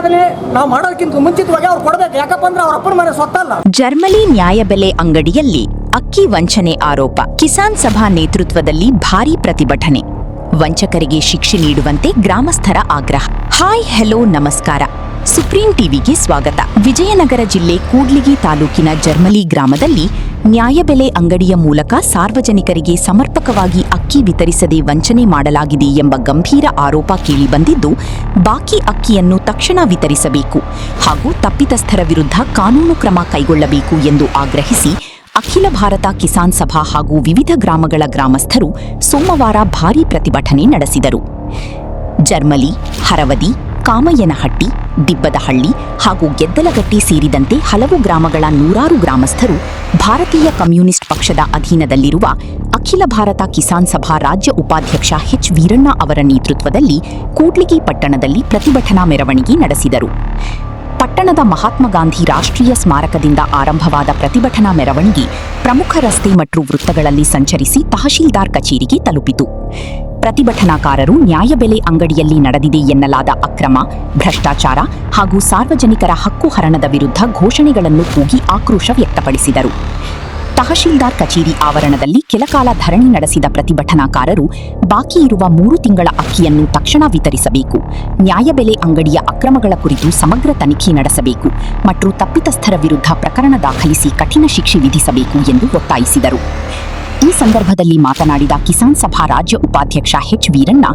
ಉತ್ಪಾದನೆ ನಾವು ಮಾಡೋದಕ್ಕಿಂತ ಮುಂಚಿತವಾಗಿ ಅವ್ರು ಕೊಡಬೇಕು. ಯಾಕಪ್ಪ ಅಂದ್ರೆ ಅವ್ರ ಅಪ್ಪನ ಮನೆ ಸೊತ್ತಲ್ಲ. ಜರ್ಮಲಿ ನ್ಯಾಯಬೆಲೆ ಅಂಗಡಿಯಲ್ಲಿ ಅಕ್ಕಿ ವಂಚನೆ ಆರೋಪ. ಕಿಸಾನ್ ಸಭಾ ನೇತೃತ್ವದಲ್ಲಿ ಭಾರೀ ಪ್ರತಿಭಟನೆ. ವಂಚಕರಿಗೆ ಶಿಕ್ಷೆ ನೀಡುವಂತೆ ಗ್ರಾಮಸ್ಥರ ಆಗ್ರಹ. ಹಾಯ್ ಹೆಲೋ ನಮಸ್ಕಾರ, ಸುಪ್ರೀಂ ಟಿವಿಗೆ ಸ್ವಾಗತ. ವಿಜಯನಗರ ಜಿಲ್ಲೆ ಕೂಡ್ಲಿಗಿ ತಾಲೂಕಿನ ಜರ್ಮಲಿ ಗ್ರಾಮದಲ್ಲಿ ನ್ಯಾಯಬೆಲೆ ಅಂಗಡಿಯ ಮೂಲಕ ಸಾರ್ವಜನಿಕರಿಗೆ ಸಮರ್ಪಕವಾಗಿ ಅಕ್ಕಿ ವಿತರಿಸದೆ ವಂಚನೆ ಮಾಡಲಾಗಿದೆ ಎಂಬ ಗಂಭೀರ ಆರೋಪ ಕೇಳಿಬಂದಿದ್ದು, ಬಾಕಿ ಅಕ್ಕಿಯನ್ನು ತಕ್ಷಣ ವಿತರಿಸಬೇಕು ಹಾಗೂ ತಪ್ಪಿತಸ್ಥರ ವಿರುದ್ಧ ಕಾನೂನು ಕ್ರಮ ಕೈಗೊಳ್ಳಬೇಕು ಎಂದು ಆಗ್ರಹಿಸಿ ಅಖಿಲ ಭಾರತ ಕಿಸಾನ್ ಸಭಾ ಹಾಗೂ ವಿವಿಧ ಗ್ರಾಮಗಳ ಗ್ರಾಮಸ್ಥರು ಸೋಮವಾರ ಭಾರೀ ಪ್ರತಿಭಟನೆ ನಡೆಸಿದರು. ಜರ್ಮಲಿ, ಹರವದಿ, ಕಾಮಯ್ಯನಹಟ್ಟಿ, ದಿಬ್ಬದಹಳ್ಳಿ ಹಾಗೂ ಗೆದ್ದಲಗಟ್ಟಿ ಸೇರಿದಂತೆ ಹಲವು ಗ್ರಾಮಗಳ ನೂರಾರು ಗ್ರಾಮಸ್ಥರು ಭಾರತೀಯ ಕಮ್ಯುನಿಸ್ಟ್ ಪಕ್ಷದ ಅಧೀನದಲ್ಲಿರುವ ಅಖಿಲ ಭಾರತ ಕಿಸಾನ್ ಸಭಾ ರಾಜ್ಯ ಉಪಾಧ್ಯಕ್ಷ ಎಚ್ ವೀರಣ್ಣ ಅವರ ನೇತೃತ್ವದಲ್ಲಿ ಕೂಡ್ಲಿಗಿ ಪಟ್ಟಣದಲ್ಲಿ ಪ್ರತಿಭಟನಾ ಮೆರವಣಿಗೆ ನಡೆಸಿದರು. ಪಟ್ಟಣದ ಮಹಾತ್ಮ ಗಾಂಧಿ ರಾಷ್ಟ್ರೀಯ ಸ್ಮಾರಕದಿಂದ ಆರಂಭವಾದ ಪ್ರತಿಭಟನಾ ಮೆರವಣಿಗೆ ಪ್ರಮುಖ ರಸ್ತೆ ಮತ್ತು ವೃತ್ತಗಳಲ್ಲಿ ಸಂಚರಿಸಿ ತಹಶೀಲ್ದಾರ್ ಕಚೇರಿಗೆ ತಲುಪಿತು. ಪ್ರತಿಭಟನಾಕಾರರು ನ್ಯಾಯಬೆಲೆ ಅಂಗಡಿಯಲ್ಲಿ ನಡೆದಿದೆ ಎನ್ನಲಾದ ಅಕ್ರಮ, ಭ್ರಷ್ಟಾಚಾರ ಹಾಗೂ ಸಾರ್ವಜನಿಕರ ಹಕ್ಕು ಹರಣದ ವಿರುದ್ಧ ಘೋಷಣೆಗಳನ್ನು ಕೂಗಿ ಆಕ್ರೋಶ ವ್ಯಕ್ತಪಡಿಸಿದರು. ತಹಶೀಲ್ದಾರ್ ಕಚೇರಿ ಆವರಣದಲ್ಲಿ ಕೆಲಕಾಲ ಧರಣಿ ನಡೆಸಿದ ಪ್ರತಿಭಟನಾಕಾರರು ಬಾಕಿ ಇರುವ 3 ತಿಂಗಳ ಅಕ್ಕಿಯನ್ನು ತಕ್ಷಣ ವಿತರಿಸಬೇಕು, ನ್ಯಾಯಬೆಲೆ ಅಂಗಡಿಯ ಅಕ್ರಮಗಳ ಕುರಿತು ಸಮಗ್ರ ತನಿಖೆ ನಡೆಸಬೇಕು ಮತ್ತು ತಪ್ಪಿತಸ್ಥರ ವಿರುದ್ಧ ಪ್ರಕರಣ ದಾಖಲಿಸಿ ಕಠಿಣ ಶಿಕ್ಷೆ ವಿಧಿಸಬೇಕು ಎಂದು ಒತ್ತಾಯಿಸಿದರು. ಈ ಸಂದರ್ಭದಲ್ಲಿ ಮಾತನಾಡಿದ ಕಿಸಾನ್ ಸಭಾ ರಾಜ್ಯ ಉಪಾಧ್ಯಕ್ಷ ಎಚ್ ವೀರಣ್ಣ,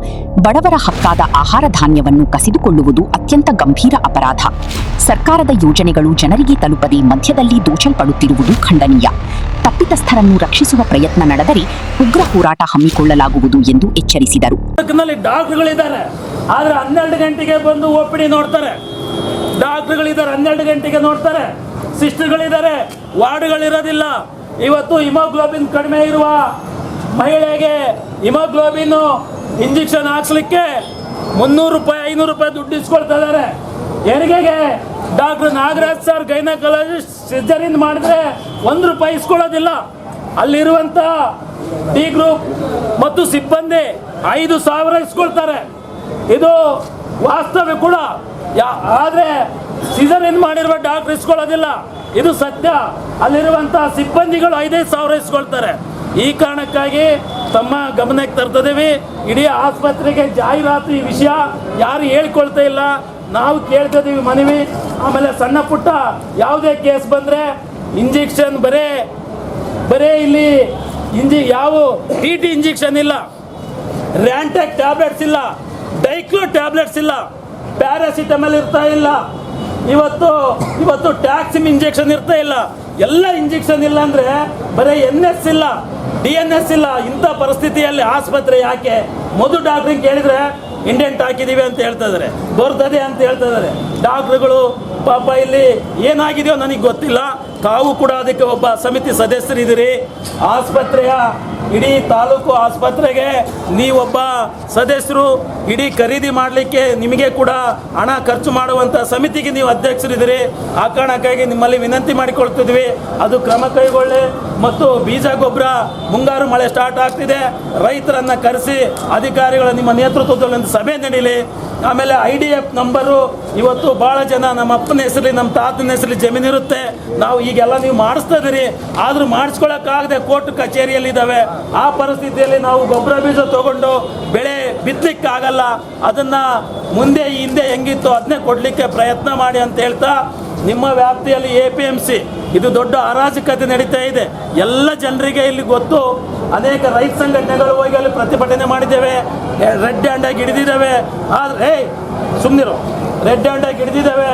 ಬಡವರ ಹಕ್ಕಾದ ಆಹಾರ ಧಾನ್ಯವನ್ನು ಕಸಿದುಕೊಳ್ಳುವುದು ಅತ್ಯಂತ ಗಂಭೀರ ಅಪರಾಧ. ಸರ್ಕಾರದ ಯೋಜನೆಗಳು ಜನರಿಗೆ ತಲುಪದೆ ಮಧ್ಯದಲ್ಲಿ ದೋಚಲ್ಪಡುತ್ತಿರುವುದು ಖಂಡನೀಯ. ತಪ್ಪಿತಸ್ಥರನ್ನು ರಕ್ಷಿಸುವ ಪ್ರಯತ್ನ ನಡೆದರೆ ಉಗ್ರ ಹೋರಾಟ ಹಮ್ಮಿಕೊಳ್ಳಲಾಗುವುದು ಎಂದು ಎಚ್ಚರಿಸಿದರು. ಡಾಕ್ಟರ್ಗಳಿದ್ದಾರೆ, ಆದ್ರೆ 12 ಗಂಟೆಗೆ ಬಂದು ಓಪಿಡಿ ನೋಡ್ತಾರೆ. ಡಾಕ್ಟರ್ಗಳಿದ್ದಾರೆ, 12 ಗಂಟೆಗೆ ನೋಡ್ತಾರೆ. ಸಿಸ್ಟರ್ಗಳಿದ್ದಾರೆ, ವಾರ್ಡ್ಗಳಿರೋದಿಲ್ಲ. ಇವತ್ತು ಹಿಮೋಗ್ಲೋಬಿನ್ ಕಡಿಮೆ ಇರುವ ಮಹಿಳೆಗೆ ಹಿಮೋಗ್ಲೋಬಿನ್ ಇಂಜೆಕ್ಷನ್ ಹಾಕ್ಸ್ಲಿಕ್ಕೆ 300 ರೂಪಾಯಿ 500 ರೂಪಾಯಿ ದುಡ್ಡು ಇಸ್ಕೊಳ್ತಾ ಇದ್ದಾರೆ. ಹೆರಿಗೆಗೆ doctor Nagaraj sir gynaecologist caesarean ಮಾಡಿದ್ರೆ 1 ರೂಪಾಯಿ ಇಸ್ಕೊಳ್ಳೋದಿಲ್ಲ. ಅಲ್ಲಿರುವಂತ ಡಿ ಗ್ರೂಪ್ ಮತ್ತು ಸಿಬ್ಬಂದಿ 5,000 ಇಸ್ಕೊಳ್ತಾರೆ. ಇದು ವಾಸ್ತವ ಕೂಡ. ಆದ್ರೆ ಸಿಜರಿನ್ ಮಾಡಿರುವ ಡಾಕ್ಟರ್ ಇಸ್ಕೊಳ್ಳೋದಿಲ್ಲ, ಇದು ಸತ್ಯ. ಅಲ್ಲಿರುವಂತಹ ಸಿಬ್ಬಂದಿಗಳು 5,000 ಇಸ್ಕೊಳ್ತಾರೆ. ಈ ಕಾರಣಕ್ಕಾಗಿ ತಮ್ಮ ಗಮನಕ್ಕೆ ತರ್ತಿದ್ದೀವಿ. ಇಡೀ ಆಸ್ಪತ್ರೆಗೆ ಜಾಹೀರಾತು ಈ ವಿಷಯ ಯಾರು ಹೇಳ್ಕೊಳ್ತಾ ಇಲ್ಲ, ನಾವು ಕೇಳ್ತಿದ್ದೀವಿ ಮನವಿ. ಆಮೇಲೆ ಸಣ್ಣ ಪುಟ್ಟ ಯಾವುದೇ ಕೇಸ್ ಬಂದರೆ ಇಂಜೆಕ್ಷನ್ ಬರೇ ಇಲ್ಲಿ ಯಾವ ಟಿ ಇಂಜೆಕ್ಷನ್ ಇಲ್ಲ, ರ್ಯಾಂಟೆಕ್ ಟ್ಯಾಬ್ಲೆಟ್ಸ್ ಇಲ್ಲ, ಡೈಕ್ಲೋ ಟ್ಯಾಬ್ಲೆಟ್ಸ್ ಇಲ್ಲ, ಪ್ಯಾರಾಸಿಟಮಲ್ ಇರ್ತಾ ಇಲ್ಲ, ಇವತ್ತು ಟ್ಯಾಕ್ಸಿಮ್ ಇಂಜೆಕ್ಷನ್ ಇರ್ತಾ ಇಲ್ಲ. ಎಲ್ಲ ಇಂಜೆಕ್ಷನ್ ಇಲ್ಲ ಅಂದ್ರೆ ಬರೀ NS ಇಲ್ಲ, DNS ಇಲ್ಲ. ಇಂಥ ಪರಿಸ್ಥಿತಿಯಲ್ಲಿ ಆಸ್ಪತ್ರೆ ಯಾಕೆ? ಮೊದಲು ಡಾಕ್ಟ್ರಿಗೆ ಕೇಳಿದ್ರೆ ಇಂಡೆಂಟ್ ಹಾಕಿದೀವಿ ಅಂತ ಹೇಳ್ತಾ ಇದ್ದಾರೆ, ಬರ್ತದೆ ಅಂತ ಹೇಳ್ತಾ ಇದ್ದಾರೆ. ಡಾಕ್ಟ್ರುಗಳು ಪಾಪ ಇಲ್ಲಿ ಏನಾಗಿದೆಯೋ ನನಗೆ ಗೊತ್ತಿಲ್ಲ. ತಾವು ಕೂಡ ಅದಕ್ಕೆ ಒಬ್ಬ ಸಮಿತಿ ಸದಸ್ಯರಿದ್ದೀರಿ. ಆಸ್ಪತ್ರೆಯ ಇಡೀ ತಾಲೂಕು ಆಸ್ಪತ್ರೆಗೆ ನೀವೊಬ್ಬ ಸದಸ್ಯರು. ಇಡೀ ಖರೀದಿ ಮಾಡಲಿಕ್ಕೆ ನಿಮಗೆ ಕೂಡ ಹಣ ಖರ್ಚು ಮಾಡುವಂಥ ಸಮಿತಿಗೆ ನೀವು ಅಧ್ಯಕ್ಷರಿದ್ದೀರಿ. ಆ ಕಾರಣಕ್ಕಾಗಿ ನಿಮ್ಮಲ್ಲಿ ವಿನಂತಿ ಮಾಡಿಕೊಳ್ತಿದ್ವಿ, ಅದು ಕ್ರಮ ಕೈಗೊಳ್ಳಿ. ಮತ್ತು ಬೀಜ ಗೊಬ್ಬರ ಮುಂಗಾರು ಮಳೆ ಸ್ಟಾರ್ಟ್ ಆಗ್ತಿದೆ, ರೈತರನ್ನು ಕರೆಸಿ ಅಧಿಕಾರಿಗಳ ನಿಮ್ಮ ನೇತೃತ್ವದಲ್ಲಿ ಒಂದು ಸಭೆ ನಡೀಲಿ. ಆಮೇಲೆ IDF ನಂಬರು ಇವತ್ತು ಭಾಳ ಜನ ನಮ್ಮ ಅಪ್ಪನ ಹೆಸರಲ್ಲಿ ನಮ್ಮ ತಾತನ ಹೆಸರಲ್ಲಿ ಜಮೀನಿರುತ್ತೆ. ನಾವು ಈಗೆಲ್ಲ ನೀವು ಮಾಡಿಸ್ತಾ ಇದ್ದೀರಿ, ಆದರೂ ಮಾಡಿಸ್ಕೊಳ್ಳೋಕ್ಕಾಗದೆ ಕೋರ್ಟ್ ಕಚೇರಿಯಲ್ಲಿದ್ದಾವೆ. ಆ ಪರಿಸ್ಥಿತಿಯಲ್ಲಿ ನಾವು ಗೊಬ್ಬರ ಬೀಜ ತಗೊಂಡು ಬೆಳೆ ಬಿತ್ತಲಿಕ್ಕಾಗಲ್ಲ. ಅದನ್ನು ಮುಂದೆ ಹಿಂದೆ ಹೆಂಗಿತ್ತು ಅದನ್ನೇ ಕೊಡಲಿಕ್ಕೆ ಪ್ರಯತ್ನ ಮಾಡಿ ಅಂತ ಹೇಳ್ತಾ, ನಿಮ್ಮ ವ್ಯಾಪ್ತಿಯಲ್ಲಿ APMC ಇದು ದೊಡ್ಡ ಅರಾಜಕತೆ ನಡೀತಾ ಇದೆ. ಎಲ್ಲ ಜನರಿಗೆ ಇಲ್ಲಿ ಗೊತ್ತು. ಅನೇಕ ರೈತ ಸಂಘಟನೆಗಳು ಹೋಗಿ ಅಲ್ಲಿ ಪ್ರತಿಭಟನೆ ಮಾಡಿದ್ದೇವೆ, ರೆಡ್ ಹ್ಯಾಂಡಾಗಿ ಹಿಡಿದಿದ್ದೇವೆ. ಆದರೆ ಸುಮ್ಮನಿರು, ರೆಡ್ ಹ್ಯಾಂಡಾಗಿ ಹಿಡಿದಿದ್ದೇವೆ.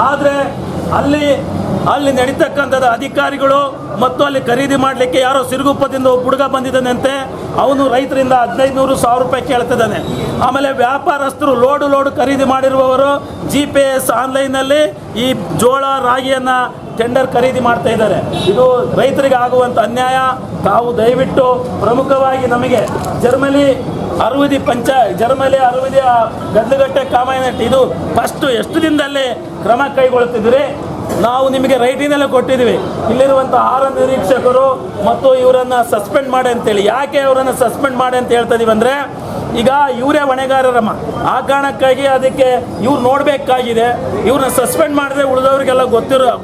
ಆದರೆ ಅಲ್ಲಿ ನಡೀತಕ್ಕಂಥದ್ದು ಅಧಿಕಾರಿಗಳು ಮತ್ತು ಅಲ್ಲಿ ಖರೀದಿ ಮಾಡಲಿಕ್ಕೆ ಯಾರೋ ಸಿರುಗುಪ್ಪದಿಂದ ಒಬ್ಬ ಹುಡುಗ ಬಂದಿದ್ದಾನಂತೆ. ಅವನು ರೈತರಿಂದ 1500-1000 ರೂಪಾಯಿ ಕೇಳ್ತಿದ್ದಾನೆ. ಆಮೇಲೆ ವ್ಯಾಪಾರಸ್ಥರು ಲೋಡು ಖರೀದಿ ಮಾಡಿರುವವರು GPS ಆನ್ಲೈನಲ್ಲಿ ಈ ಜೋಳ ರಾಗಿಯನ್ನು ಟೆಂಡರ್ ಖರೀದಿ ಮಾಡ್ತಾ ಇದ್ದಾರೆ. ಇದು ರೈತರಿಗೆ ಆಗುವಂಥ ಅನ್ಯಾಯ. ತಾವು ದಯವಿಟ್ಟು ಪ್ರಮುಖವಾಗಿ ನಮಗೆ ಜರ್ಮಲಿ ಅರವದಿ ಗದ್ದಲಗಟ್ಟೆ ಕಾಮಯ್ಯನಹಟ್ಟಿ ಇದು ಫಸ್ಟ್ ಎಷ್ಟು ದಿನದಲ್ಲಿ ಕ್ರಮ ಕೈಗೊಳ್ಳುತ್ತಿದ್ದೀರಿ? ನಾವು ನಿಮಗೆ ರೈಟಿನಲ್ಲೇ ಕೊಟ್ಟಿದ್ದೀವಿ. ಇಲ್ಲಿರುವಂಥ 6 ನಿರೀಕ್ಷಕರು ಮತ್ತು ಇವರನ್ನು ಸಸ್ಪೆಂಡ್ ಮಾಡಿ ಅಂತೇಳಿ. ಯಾಕೆ ಅವರನ್ನು ಸಸ್ಪೆಂಡ್ ಮಾಡಿ ಅಂತ ಹೇಳ್ತಾ ಇದೀವಿ ಅಂದರೆ, ಈಗ ಇವರೇ ಹೊಣೆಗಾರರಮ್ಮ. ಆ ಕಾರಣಕ್ಕಾಗಿ ಅದಕ್ಕೆ ಇವ್ರು ನೋಡಬೇಕಾಗಿದೆ. ಇವ್ರನ್ನ ಸಸ್ಪೆಂಡ್ ಮಾಡಿದ್ರೆ ಉಳಿದವ್ರಿಗೆಲ್ಲ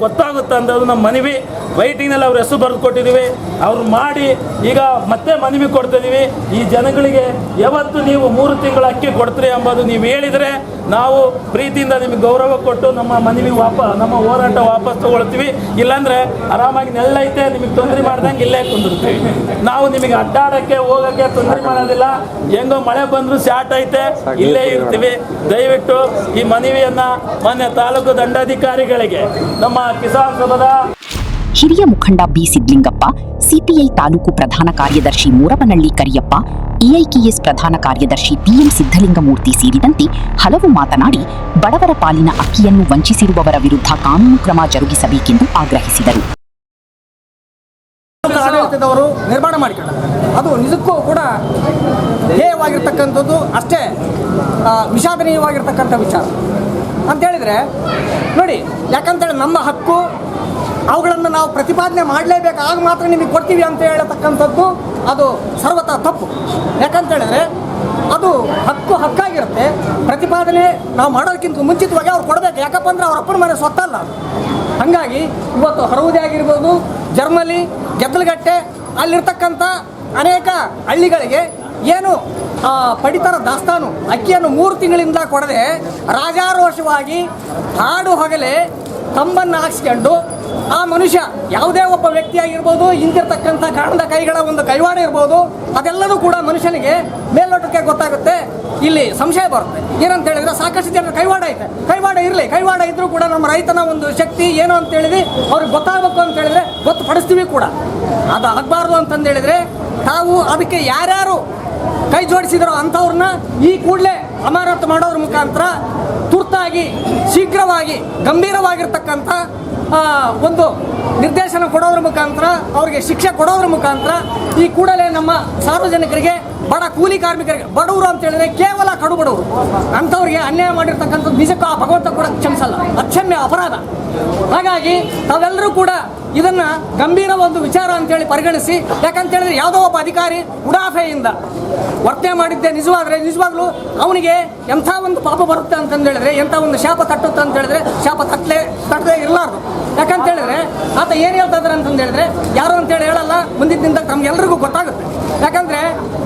ಗೊತ್ತಾಗುತ್ತೆ ಅನ್ನೋದು ನಮ್ಮ ಮನವಿ. ವೈಟಿಂಗ್ನಲ್ಲಿ ಅವ್ರ ಹೆಸರು ಬರೆದು ಕೊಟ್ಟಿದ್ದೀವಿ. ಅವ್ರು ಮಾಡಿ ಈಗ ಮತ್ತೆ ಮನವಿ ಕೊಡ್ತಿದ್ದೀವಿ. ಈ ಜನಗಳಿಗೆ ಯಾವತ್ತು ನೀವು 3 ತಿಂಗಳ ಅಕ್ಕಿ ಕೊಡ್ತೀರಿ ಎಂಬುದು ನೀವು ಹೇಳಿದರೆ ನಾವು ಪ್ರೀತಿಯಿಂದ ನಿಮಗೆ ಗೌರವ ಕೊಟ್ಟು ನಮ್ಮ ಮನವಿ ನಮ್ಮ ಹೋರಾಟ ವಾಪಸ್ ತಗೊಳ್ತೀವಿ. ಇಲ್ಲಾಂದರೆ ಆರಾಮಾಗಿ ನೆಲ್ಲೈತೆ, ನಿಮಗೆ ತೊಂದರೆ ಮಾಡ್ದಂಗೆ ಇಲ್ಲೇ ಕುಂದಿರ್ತೀವಿ. ನಾವು ನಿಮಗೆ ಅಡ್ಡಾಡೋಕ್ಕೆ ಹೋಗೋಕ್ಕೆ ತೊಂದರೆ ಮಾಡೋದಿಲ್ಲ. ಹೆಂಗೋ ಮಳೆ ಬಂದರೂ ಸ್ಯಾಟ್ ಐತೆ, ಇಲ್ಲೇ ಇರ್ತೀವಿ. ದಯವಿಟ್ಟು ಈ ಮನವಿಯನ್ನು ಮಾನ್ಯ ತಾಲೂಕು ದಂಡಾಧಿಕಾರಿಗಳಿಗೆ, ನಮ್ಮ ಕಿಸಾನ್ ಸಭಾದ ಹಿರಿಯ ಮುಖಂಡ ಬಿ ಸಿದ್ಲಿಂಗಪ್ಪ, ಸಿಪಿಐ ತಾಲೂಕು ಪ್ರಧಾನ ಕಾರ್ಯದರ್ಶಿ ಮೂರಪನಹಳ್ಳಿ ಕರಿಯಪ್ಪ, ಎಐಕೆಎಸ್ ಪ್ರಧಾನ ಕಾರ್ಯದರ್ಶಿ ಪಿಎಂ ಸಿದ್ದಲಿಂಗಮೂರ್ತಿ ಸೇರಿದಂತೆ ಹಲವು ಮಾತನಾಡಿ ಬಡವರ ಪಾಲಿನ ಅಕ್ಕಿಯನ್ನು ವಂಚಿಸಿರುವವರ ವಿರುದ್ಧ ಕಾನೂನು ಕ್ರಮ ಜರುಗಿಸಬೇಕೆಂದು ಆಗ್ರಹಿಸಿದರು. ಆಡಳಿತದವರು ನಿರ್ಮಾಣ ಮಾಡಿಕೊಂಡರು. ಅದು ನಿಜಕ್ಕೂ ಕೂಡ ಧ್ಯೇಯವಾಗಿರ್ತಕ್ಕಂಥದ್ದು, ಅಷ್ಟೇ ವಿಷಾದನೀಯವಾಗಿರ್ತಕ್ಕಂಥ ವಿಚಾರ ಅಂತೇಳಿದರೆ ನೋಡಿ. ಯಾಕಂತೇಳಿ ನಮ್ಮ ಹಕ್ಕು ಅವುಗಳನ್ನು ನಾವು ಪ್ರತಿಪಾದನೆ ಮಾಡಲೇಬೇಕು, ಆಗ ಮಾತ್ರ ನಿಮಗೆ ಕೊಡ್ತೀವಿ ಅಂತ ಹೇಳತಕ್ಕಂಥದ್ದು ಅದು ಸರ್ವತಾ ತಪ್ಪು. ಯಾಕಂತೇಳಿದ್ರೆ ಅದು ಹಕ್ಕಾಗಿರುತ್ತೆ. ಪ್ರತಿಪಾದನೆ ನಾವು ಮಾಡೋದಕ್ಕಿಂತ ಮುಂಚಿತವಾಗಿ ಅವ್ರು ಕೊಡಬೇಕು. ಯಾಕಪ್ಪ ಅಂದರೆ ಅವ್ರ ಅಪ್ಪನ ಮನೆ ಸ್ವತ್ತಲ್ಲ. ಹಾಗಾಗಿ ಇವತ್ತು ಹರವುದಿ ಆಗಿರ್ಬೋದು, ಜರ್ಮಲಿ, ಗೆದ್ದಲಗಟ್ಟೆ, ಅಲ್ಲಿರ್ತಕ್ಕಂಥ ಅನೇಕ ಹಳ್ಳಿಗಳಿಗೆ ಏನು ಪಡಿತರ ದಾಸ್ತಾನು ಅಕ್ಕಿಯನ್ನು 3 ತಿಂಗಳಿಂದ ಕೊಡದೆ ರಾಜಾರೋಷವಾಗಿ ಹಾಡು ಹೊಗಲೇ ತಂಬನ್ನು ಹಾಕ್ಸ್ಕೊಂಡು ಆ ಮನುಷ್ಯ ಯಾವುದೇ ಒಬ್ಬ ವ್ಯಕ್ತಿ ಆಗಿರ್ಬೋದು, ಇಂತಿರ್ತಕ್ಕಂಥ ಕಾಣದ ಕೈಗಳ ಒಂದು ಕೈವಾಡ ಇರ್ಬೋದು, ಅದೆಲ್ಲದೂ ಕೂಡ ಮನುಷ್ಯನಿಗೆ ಮೇಲ್ನೋಟಕ್ಕೆ ಗೊತ್ತಾಗುತ್ತೆ. ಇಲ್ಲಿ ಸಂಶಯ ಬರುತ್ತೆ. ಏನಂತ ಹೇಳಿದ್ರೆ ಸಾಕಷ್ಟು ಜನರ ಕೈವಾಡ ಐತೆ. ಕೈವಾಡ ಇರಲಿ, ಕೈವಾಡ ಇದ್ರೂ ಕೂಡ ನಮ್ಮ ರೈತನ ಒಂದು ಶಕ್ತಿ ಏನು ಅಂತ ಹೇಳಿದ್ರೆ ಅವ್ರಿಗೆ ಗೊತ್ತಾಗಬೇಕು ಅಂತ ಹೇಳಿದ್ರೆ ಗೊತ್ತುಪಡಿಸ್ತೀವಿ ಕೂಡ. ಅದು ಆಗಬಾರ್ದು ಅಂತಂದೇಳಿದ್ರೆ ತಾವು ಅದಕ್ಕೆ ಯಾರ್ಯಾರು ಕೈ ಜೋಡಿಸಿದರೋ ಅಂಥವ್ರನ್ನ ಈ ಕೂಡಲೇ ಅಮಾನತು ಮಾಡೋದ್ರ ಮುಖಾಂತರ ತುರ್ತಾಗಿ ಶೀಘ್ರವಾಗಿ ಗಂಭೀರವಾಗಿರ್ತಕ್ಕಂಥ ಒಂದು ನಿರ್ದೇಶನ ಕೊಡೋದ್ರ ಮುಖಾಂತರ, ಅವರಿಗೆ ಶಿಕ್ಷೆ ಕೊಡೋದ್ರ ಮುಖಾಂತರ ಈ ಕೂಡಲೇ ನಮ್ಮ ಸಾರ್ವಜನಿಕರಿಗೆ, ಬಡ ಕೂಲಿ ಕಾರ್ಮಿಕರಿಗೆ, ಬಡವರು ಅಂತ ಹೇಳಿದ್ರೆ ಕೇವಲ ಕಡು ಬಡವರು ಅಂಥವ್ರಿಗೆ ಅನ್ಯಾಯ ಮಾಡಿರ್ತಕ್ಕಂಥದ್ದು ನಿಜಕ್ಕೂ ಆ ಭಗವಂತ ಕೂಡ ಕ್ಷಮಿಸಲ್ಲ, ಅಕ್ಷಮ್ಯ ಅಪರಾಧ. ಹಾಗಾಗಿ ತಾವೆಲ್ಲರೂ ಕೂಡ ಇದನ್ನು ಗಂಭೀರ ಒಂದು ವಿಚಾರ ಅಂತೇಳಿ ಪರಿಗಣಿಸಿ, ಯಾಕಂತೇಳಿದ್ರೆ ಯಾವುದೋ ಒಬ್ಬ ಅಧಿಕಾರಿ ಉಡಾಫೆಯಿಂದ ವರ್ತನೆ ಮಾಡಿದ್ದೆ ನಿಜವಾಗ್ಲೂ ಅವನಿಗೆ ಎಂಥ ಒಂದು ಪಾಪ ಬರುತ್ತೆ ಅಂತಂದೇಳಿದ್ರೆ, ಎಂಥ ಒಂದು ಶಾಪ ತಟ್ಟುತ್ತೆ ಅಂತ ಹೇಳಿದ್ರೆ ಶಾಪ ತಟ್ಟದೇ ಇರಲಾರ್ದು. ಯಾಕಂತೇಳಿದ್ರೆ ಆತ ಏನು ಹೇಳ್ತಾ ಇದ್ದಾರೆ ಅಂತಂದೇಳಿದ್ರೆ ಯಾರು ಅಂತೇಳಿ ಹೇಳಲ್ಲ, ಮುಂದಿದ್ದಿಂದ ನಮ್ಗೆಲ್ರಿಗೂ ಗೊತ್ತಾಗುತ್ತೆ. ಯಾಕಂದರೆ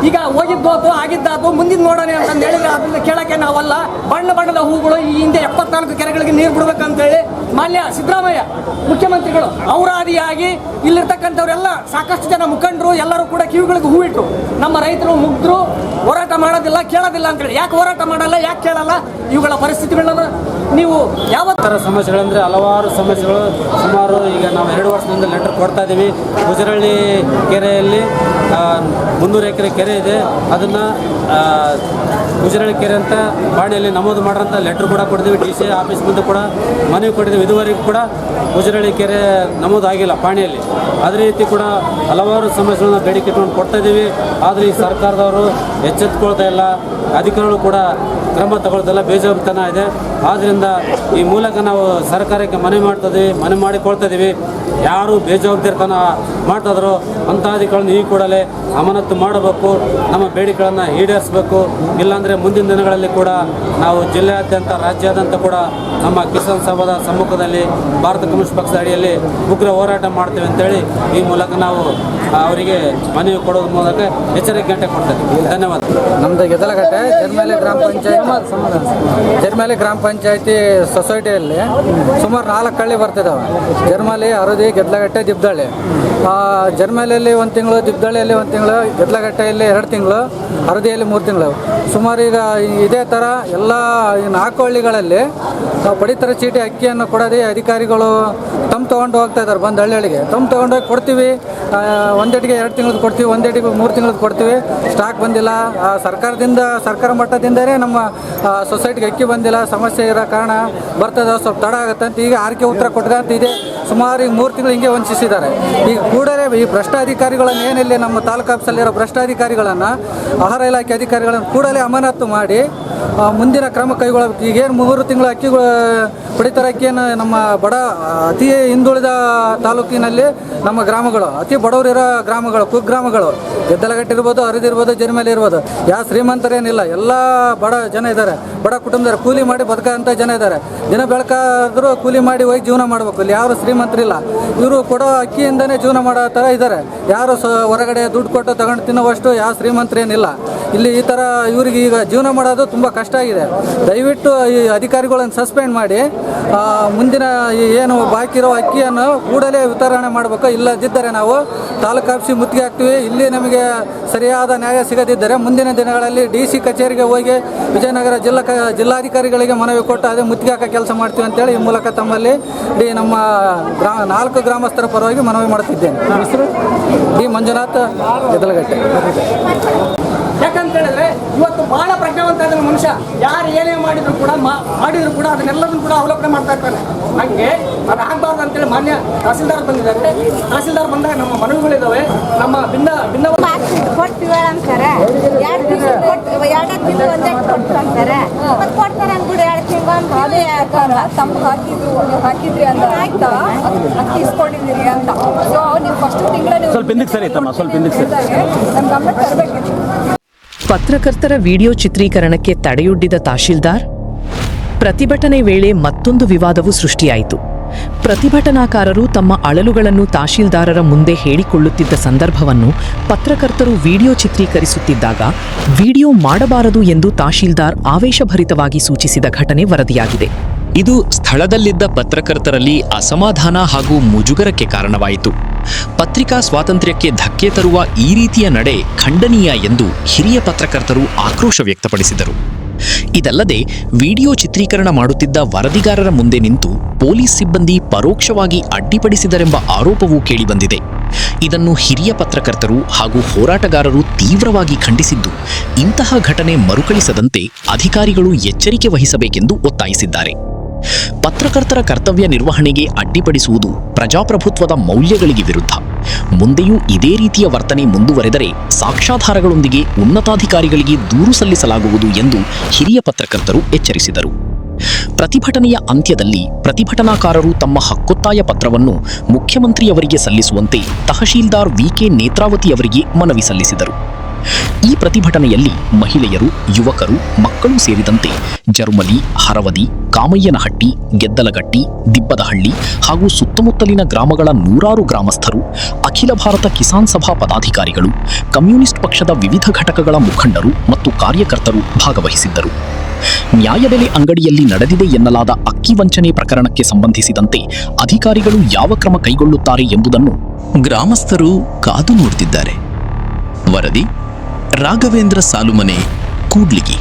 ಈಗ ಹೋಗಿದ್ದೋತು ಆಗಿದ್ದಾತು ಮುಂದಿನ ನೋಡೋಣ ಅಂತಂದು ಹೇಳಿದ್ರೆ ಅದನ್ನು ಕೇಳೋಕ್ಕೆ ನಾವಲ್ಲ. ಬಣ್ಣದ ಹೂಗಳು ಈ ಹಿಂದೆ 74 ಕೆರೆಗಳಿಗೆ ನೀರು ಬಿಡಬೇಕಂತೇಳಿ ಮಾನ್ಯ ಸಿದ್ದರಾಮಯ್ಯ ಮುಖ್ಯಮಂತ್ರಿಗಳು ಔರಾದಿಯಾಗಿ ಇಲ್ಲಿರ್ತಕ್ಕಂಥವರೆಲ್ಲ ಸಾಕಷ್ಟು ಜನ ಮುಖಂಡರು ಎಲ್ಲರೂ ಕೂಡ ಕಿವಿಗಳಿಗೆ ಹೂವಿಟ್ರು. ನಮ್ಮ ರೈತರು ಮುಗ್ಧರು ಹೋರಾಟ ಮಾಡೋದಿಲ್ಲ, ಕೇಳೋದಿಲ್ಲ ಅಂತೇಳಿ. ಯಾಕೆ ಹೋರಾಟ ಮಾಡಲ್ಲ, ಯಾಕೆ ಕೇಳಲ್ಲ? ಇವುಗಳ ಪರಿಸ್ಥಿತಿಗಳನ್ನು ನೀವು ಯಾವ ಥರ ಸಮಸ್ಯೆಗಳಂದರೆ ಹಲವಾರು ಸಮಸ್ಯೆಗಳು. ಸುಮಾರು ಈಗ ನಾವು 2 ವರ್ಷದಿಂದ ಲೆಟರ್ ಕೊಡ್ತಾ ಇದ್ದೀವಿ. ಗುಜರಳ್ಳಿ ಕೆರೆಯಲ್ಲಿ 300 ಎಕರೆ ಕೆರೆ ಇದೆ. ಅದನ್ನು ಗುಜರಳ್ಳಿ ಕೆರೆ ಅಂತ ಬಾಣಿಯಲ್ಲಿ ನಮೂದು ಮಾಡೋಂಥ ಲೆಟ್ರ್ ಕೂಡ ಕೊಡ್ತೀವಿ. DC ಆಫೀಸ್ ಮುಂದೆ ಕೂಡ ಮನವಿ ಕೊಟ್ಟಿದ್ದೀವಿ. ಇದುವರೆಗೂ ಕೂಡ ಗುಜರಳ್ಳಿ ಕೆರೆ ನಮೂದು ಆಗಿಲ್ಲ ಪಾಣಿಯಲ್ಲಿ. ಅದೇ ರೀತಿ ಕೂಡ ಹಲವಾರು ಸಮಸ್ಯೆಗಳನ್ನ ಬೇಡಿಕೆ ಇಟ್ಕೊಂಡು ಕೊಡ್ತಾ ಇದ್ದೀವಿ. ಆದರೆ ಈ ಸರ್ಕಾರದವರು ಎಚ್ಚೆತ್ತುಕೊಳ್ತಾ ಇಲ್ಲ, ಅಧಿಕಾರಿಗಳು ಕೂಡ ಕ್ರಮ ತಗೊಳ್ತಲ್ಲ, ಬೇಜವಾಬ್ದಾರಿತನ ಇದೆ. ಆದ್ದರಿಂದ ಈ ಮೂಲಕ ನಾವು ಸರ್ಕಾರಕ್ಕೆ ಮನವಿ ಮಾಡಿಕೊಳ್ತಾ ಇದ್ದೀವಿ. ಯಾರು ಬೇಜವಾಬ್ದಾರಿತನ ಮಾಡ್ತಾಯಿದ್ರು ಅಂಥ ಅಧಿಕಾರಿಗಳನ್ನು ಈ ಕೂಡಲೇ ಅಮಾನತು ಮಾಡಬೇಕು, ನಮ್ಮ ಬೇಡಿಕೆಗಳನ್ನು ಈಡೇರಿಸಬೇಕು. ಇಲ್ಲಾಂದರೆ ಮುಂದಿನ ದಿನಗಳಲ್ಲಿ ಕೂಡ ನಾವು ಜಿಲ್ಲೆಯಾದ್ಯಂತ ರಾಜ್ಯಾದ್ಯಂತ ಕೂಡ ನಮ್ಮ ಕಿಸಾನ್ ಸಭಾದ ಸಮ್ಮುಖದಲ್ಲಿ ಭಾರತ ಕಮ್ಯುನಿಸ್ಟ್ ಪಕ್ಷದ ಅಡಿಯಲ್ಲಿ ಉಗ್ರ ಹೋರಾಟ ಮಾಡ್ತೇವೆ ಅಂತೇಳಿ ಈ ಮೂಲಕ ನಾವು ಅವರಿಗೆ ಮನವಿ ಕೊಡೋದ್ರ ಮೂಲಕ ಎಚ್ಚರಿಕೆ ಗಂಟೆ ಕೊಡ್ತೇವೆ. ಧನ್ಯವಾದ. ನಮ್ಮದು ಗೆದ್ದಲಗಟ್ಟೆ ಜರ್ಮಲಿ ಗ್ರಾಮ ಪಂಚಾಯತಿ ಸೊಸೈಟಿಯಲ್ಲಿ ಸುಮಾರು 4 ಹಳ್ಳಿ ಬರ್ತಿದ್ದಾವೆ. ಜರ್ಮಲಿ, ಹರದಿ, ಗೆದ್ದಲಗಟ್ಟೆ, ದಿಬ್ದಳ್ಳಿ. ಜರ್ಮಲಿಯಲ್ಲಿ 1 ತಿಂಗಳು, ದಿಬ್ದಳ್ಳಿಯಲ್ಲಿ 1 ತಿಂಗಳು, ಗೆದ್ದಲಗಟ್ಟೆಯಲ್ಲಿ 2 ತಿಂಗಳು, ಹರದಿಯಲ್ಲಿ 3 ತಿಂಗಳು. ಸುಮಾರು ಈಗ ಇದೇ ಥರ ಎಲ್ಲ 4 ಹಳ್ಳಿಗಳಲ್ಲಿ ಪಡಿತರ ಚೀಟಿ ಅಕ್ಕಿಯನ್ನು ಕೊಡೋದೇ ಅಧಿಕಾರಿಗಳು ತೊಗೊಂಡು ಹೋಗ್ತಾ ಇದ್ದಾರೆ. ಬಂದು ಹಳ್ಳಿಗಳಿಗೆ ತೊಗೊಂಡೋಗಿ ಕೊಡ್ತೀವಿ. ಒಂದೇಟಿಗೆ 2 ತಿಂಗಳದ್ದು ಕೊಡ್ತೀವಿ, ಒಂದೇಟಿಗೆ 3 ತಿಂಗಳದ್ದು ಕೊಡ್ತೀವಿ. ಸ್ಟಾಕ್ ಬಂದಿಲ್ಲ. ಸರ್ಕಾರ ಮಟ್ಟದಿಂದಲೇ ನಮ್ಮ ಸೊಸೈಟಿಗೆ ಅಕ್ಕಿ ಬಂದಿಲ್ಲ, ಸಮಸ್ಯೆ ಇರೋ ಕಾರಣ ಬರ್ತದೆ, ಸ್ವಲ್ಪ ತಡ ಆಗುತ್ತೆ ಅಂತ ಈಗ ಆರ್ಕೆ ಉತ್ತರ ಕೊಟ್ಟಿದೆ ಅಂತ ಇದೆ. ಸುಮಾರು ಈಗ 3 ತಿಂಗಳು ಹಿಂಗೆ ವಂಚಿಸಿದ್ದಾರೆ. ಈಗ ಕೂಡಲೇ ಈ ಭ್ರಷ್ಟ ಅಧಿಕಾರಿಗಳನ್ನು ಏನಿಲ್ಲ ನಮ್ಮ ತಾಲೂಕು ಆಫೀಸಲ್ಲಿರೋ ಭ್ರಷ್ಟ ಅಧಿಕಾರಿಗಳನ್ನು, ಆಹಾರ ಇಲಾಖೆ ಅಧಿಕಾರಿಗಳನ್ನು ಕೂಡಲೇ ಅಮಾನತು ಮಾಡಿ ಮುಂದಿನ ಕ್ರಮ ಕೈಗೊಳ್ಳಬೇಕು. ಈಗೇನು 3 ತಿಂಗಳು ಅಕ್ಕಿಗಳು ಪಡಿತರ ಅಕ್ಕಿಯನ್ನು ನಮ್ಮ ಅತಿ ಹಿಂದುಳಿದ ತಾಲೂಕಿನಲ್ಲಿ ನಮ್ಮ ಗ್ರಾಮಗಳು ಅತಿ ಬಡವರಿರೋ ಗ್ರಾಮಗಳು ಕುಗ್ರಾಮಗಳು ಗೆದ್ದಲಗಟ್ಟೆ ಇರ್ಬೋದು, ಅರಿದಿರ್ಬೋದು, ಜರ್ಮೇಲೆ ಇರ್ಬೋದು, ಯಾವ ಶ್ರೀಮಂತರೇನಿಲ್ಲ, ಎಲ್ಲ ಬಡ ಜನ ಇದ್ದಾರೆ, ಬಡ ಕುಟುಂಬದವರು ಕೂಲಿ ಮಾಡಿ ಬದುಕೋಂಥ ಜನ ಇದ್ದಾರೆ. ದಿನ ಬೆಳಕಾದರೂ ಕೂಲಿ ಮಾಡಿ ಹೋಗಿ ಜೀವನ ಮಾಡಬೇಕು. ಇಲ್ಲಿ ಯಾರು ಶ್ರೀಮಂತರಿಲ್ಲ. ಇವರು ಕೊಡೋ ಅಕ್ಕಿಯಿಂದನೇ ಜೀವನ ಮಾಡೋ ಥರ ಇದ್ದಾರೆ. ಯಾರು ಹೊರಗಡೆ ದುಡ್ಡು ಕೊಟ್ಟು ತಗೊಂಡು ತಿನ್ನೋವಷ್ಟು ಯಾವ ಶ್ರೀಮಂತರೇನಿಲ್ಲ. ಇಲ್ಲಿ ಈ ಥರ ಇವರಿಗೆ ಈಗ ಜೀವನ ಮಾಡೋದು ತುಂಬ ಕಷ್ಟ ಆಗಿದೆ. ದಯವಿಟ್ಟು ಈ ಅಧಿಕಾರಿಗಳನ್ನು ಸಸ್ಪೆಂಡ್ ಮಾಡಿ ಮುಂದಿನ ಏನು ಬಾಕಿ ಇರೋ ಅಕ್ಕಿಯನ್ನು ಕೂಡಲೇ ವಿತರಣೆ ಮಾಡಬೇಕು. ಇಲ್ಲದಿದ್ದರೆ ನಾವು ತಾಲೂಕು ಆಫೀಸಿಗೆ ಮುತ್ತಿಗೆ ಹಾಕ್ತೀವಿ. ಇಲ್ಲಿ ನಮಗೆ ಸರಿಯಾದ ನ್ಯಾಯ ಸಿಗದಿದ್ದರೆ ಮುಂದಿನ ದಿನಗಳಲ್ಲಿ DC ಕಚೇರಿಗೆ ಹೋಗಿ ವಿಜಯನಗರ ಜಿಲ್ಲಾಧಿಕಾರಿಗಳಿಗೆ ಮನವಿ ಕೊಟ್ಟು ಅದೇ ಮುತ್ತಿಗೆ ಹಾಕೋ ಕೆಲಸ ಮಾಡ್ತೀವಿ ಅಂತೇಳಿ ಈ ಮೂಲಕ ತಮ್ಮಲ್ಲಿ ನಮ್ಮ 4 ಗ್ರಾಮಸ್ಥರ ಪರವಾಗಿ ಮನವಿ ಮಾಡುತ್ತಿದ್ದೇನೆ. ಹೆಸರು ಡಿ ಮಂಜುನಾಥ್, ಗೆದ್ದಲಗಟ್ಟೆ. ಯಾಕಂತ ಹೇಳಿದ್ರೆ ಇವತ್ತು ಬಹಳ ಪ್ರಜ್ಞಾವಂತ ಇದ್ದಾನೆ ಮನುಷ್ಯ. ಯಾರು ಏನೇ ಮಾಡಿದ್ರು ಕೂಡ ಅದನ್ನೆಲ್ಲದನ್ನು ಕೂಡ ಅವಲೋಕನೆ ಮಾಡ್ತಾ ಇರ್ತಾನೆ. ಹಂಗೆ ಅದು ಆಗಬಾರ್ದು ಅಂತೇಳಿ ಮಾನ್ಯ ತಹಸೀಲ್ದಾರ್ ಬಂದಿದ್ದಾರೆ. ತಹಸೀಲ್ದಾರ್ ಬಂದಾಗ ನಮ್ಮ ಮನವಿಗಳಿದ್ದಾವೆ. ನಮ್ಮ ಭಿನ್ನ ಕೊಡ್ತೀವಿ ಅಂತಾರೆ. 2 ದಿವಸ ಕೊಡ್ತೀವಿ, 2 ದಿನ ಒಂದೇ ಕೊಡ್ತೀವಿ ಅಂತಾರೆ. ಮತ್ತೆ ಕೊಡ್ತಾರೆ ಅಂದ್ಬಿಡು 2 ತಿಂಗಳು ಅಂತ ಅದೇ ತಮ್ಗೆ ಹಾಕಿದ್ರಿ ಅಂತ ಆಯ್ತಾ, ಅಕ್ಕಿ ಇಸ್ಕೊಂಡಿದ್ದೀರಿ ಅಂತ. ಸೊ ನೀವು ಫಸ್ಟ್ ತಿಂಗಳು ಸ್ವಲ್ಪ ಹಿಂದಕ್ಕೆ ಸರಿ ತಮ್ಮ, ಸ್ವಲ್ಪ ಹಿಂದಕ್ಕೆ ಸರಿ. ನಮ್ಮ ಗಮನ ತರಬೇಕಿತ್ತು. ಪತ್ರಕರ್ತರ ವಿಡಿಯೋ ಚಿತ್ರೀಕರಣಕ್ಕೆ ತಡೆಯೊಡ್ಡಿದ ತಹಶೀಲ್ದಾರ್. ಪ್ರತಿಭಟನೆ ವೇಳೆ ಮತ್ತೊಂದು ವಿವಾದವು ಸೃಷ್ಟಿಯಾಯಿತು. ಪ್ರತಿಭಟನಾಕಾರರು ತಮ್ಮ ಅಳಲುಗಳನ್ನು ತಹಶೀಲ್ದಾರರ ಮುಂದೆ ಹೇಳಿಕೊಳ್ಳುತ್ತಿದ್ದ ಸಂದರ್ಭವನ್ನು ಪತ್ರಕರ್ತರು ವಿಡಿಯೋ ಚಿತ್ರೀಕರಿಸುತ್ತಿದ್ದಾಗ ವಿಡಿಯೋ ಮಾಡಬಾರದು ಎಂದು ತಹಶೀಲ್ದಾರ್ ಆವೇಶಭರಿತವಾಗಿ ಸೂಚಿಸಿದ ಘಟನೆ ವರದಿಯಾಗಿದೆ. ಇದು ಸ್ಥಳದಲ್ಲಿದ್ದ ಪತ್ರಕರ್ತರಲ್ಲಿ ಅಸಮಾಧಾನ ಹಾಗೂ ಮುಜುಗರಕ್ಕೆ ಕಾರಣವಾಯಿತು. ಪತ್ರಿಕಾ ಸ್ವಾತಂತ್ರ್ಯಕ್ಕೆ ಧಕ್ಕೆ ತರುವ ಈ ರೀತಿಯ ನಡೆ ಖಂಡನೀಯ ಎಂದು ಹಿರಿಯ ಪತ್ರಕರ್ತರು ಆಕ್ರೋಶ ವ್ಯಕ್ತಪಡಿಸಿದರು. ಇದಲ್ಲದೆ ವಿಡಿಯೋ ಚಿತ್ರೀಕರಣ ಮಾಡುತ್ತಿದ್ದ ವರದಿಗಾರರ ಮುಂದೆ ನಿಂತು ಪೊಲೀಸ್ ಸಿಬ್ಬಂದಿ ಪರೋಕ್ಷವಾಗಿ ಅಡ್ಡಿಪಡಿಸಿದರೆಂಬ ಆರೋಪವೂ ಕೇಳಿಬಂದಿದೆ. ಇದನ್ನು ಹಿರಿಯ ಪತ್ರಕರ್ತರು ಹಾಗೂ ಹೋರಾಟಗಾರರು ತೀವ್ರವಾಗಿ ಖಂಡಿಸಿದ್ದು, ಇಂತಹ ಘಟನೆ ಮರುಕಳಿಸದಂತೆ ಅಧಿಕಾರಿಗಳು ಎಚ್ಚರಿಕೆ ವಹಿಸಬೇಕೆಂದು ಒತ್ತಾಯಿಸಿದ್ದಾರೆ. ಪತ್ರಕರ್ತರ ಕರ್ತವ್ಯ ನಿರ್ವಹಣೆಗೆ ಅಡ್ಡಿಪಡಿಸುವುದು ಪ್ರಜಾಪ್ರಭುತ್ವದ ಮೌಲ್ಯಗಳಿಗೆ ವಿರುದ್ಧ. ಮುಂದೆಯೂ ಇದೇ ರೀತಿಯ ವರ್ತನೆ ಮುಂದುವರೆದರೆ ಸಾಕ್ಷ್ಯಾಧಾರಗಳೊಂದಿಗೆ ಉನ್ನತಾಧಿಕಾರಿಗಳಿಗೆ ದೂರು ಸಲ್ಲಿಸಲಾಗುವುದು ಎಂದು ಹಿರಿಯ ಪತ್ರಕರ್ತರು ಎಚ್ಚರಿಸಿದರು. ಪ್ರತಿಭಟನೆಯ ಅಂತ್ಯದಲ್ಲಿ ಪ್ರತಿಭಟನಾಕಾರರು ತಮ್ಮ ಹಕ್ಕೊತ್ತಾಯ ಪತ್ರವನ್ನು ಮುಖ್ಯಮಂತ್ರಿಯವರಿಗೆ ಸಲ್ಲಿಸುವಂತೆ ತಹಶೀಲ್ದಾರ್ VK ನೇತ್ರಾವತಿಯವರಿಗೆ ಮನವಿ ಸಲ್ಲಿಸಿದರು. ಈ ಪ್ರತಿಭಟನೆಯಲ್ಲಿ ಮಹಿಳೆಯರು, ಯುವಕರು, ಮಕ್ಕಳು ಸೇರಿದಂತೆ ಜರುಮಲಿ, ಹರವದಿ, ಕಾಮಯ್ಯನಹಟ್ಟಿ, ಗೆದ್ದಲಗಟ್ಟಿ, ದಿಬ್ಬದಹಳ್ಳಿ ಹಾಗೂ ಸುತ್ತಮುತ್ತಲಿನ ಗ್ರಾಮಗಳ 100 ಗ್ರಾಮಸ್ಥರು, ಅಖಿಲ ಭಾರತ ಕಿಸಾನ್ ಸಭಾ ಪದಾಧಿಕಾರಿಗಳು, ಕಮ್ಯುನಿಸ್ಟ್ ಪಕ್ಷದ ವಿವಿಧ ಘಟಕಗಳ ಮುಖಂಡರು ಮತ್ತು ಕಾರ್ಯಕರ್ತರು ಭಾಗವಹಿಸಿದ್ದರು. ನ್ಯಾಯಬೆಲೆ ಅಂಗಡಿಯಲ್ಲಿ ನಡೆದಿದೆ ಎನ್ನಲಾದ ಅಕ್ಕಿ ವಂಚನೆ ಪ್ರಕರಣಕ್ಕೆ ಸಂಬಂಧಿಸಿದಂತೆ ಅಧಿಕಾರಿಗಳು ಯಾವ ಕ್ರಮ ಕೈಗೊಳ್ಳುತ್ತಾರೆ ಎಂಬುದನ್ನು ಗ್ರಾಮಸ್ಥರು ಕಾದು ನೋಡುತ್ತಿದ್ದಾರೆ. ವರದಿ ರಾಘವೇಂದ್ರ ಸಾಲುಮನೆ, ಕೂಡ್ಲಿಗಿ.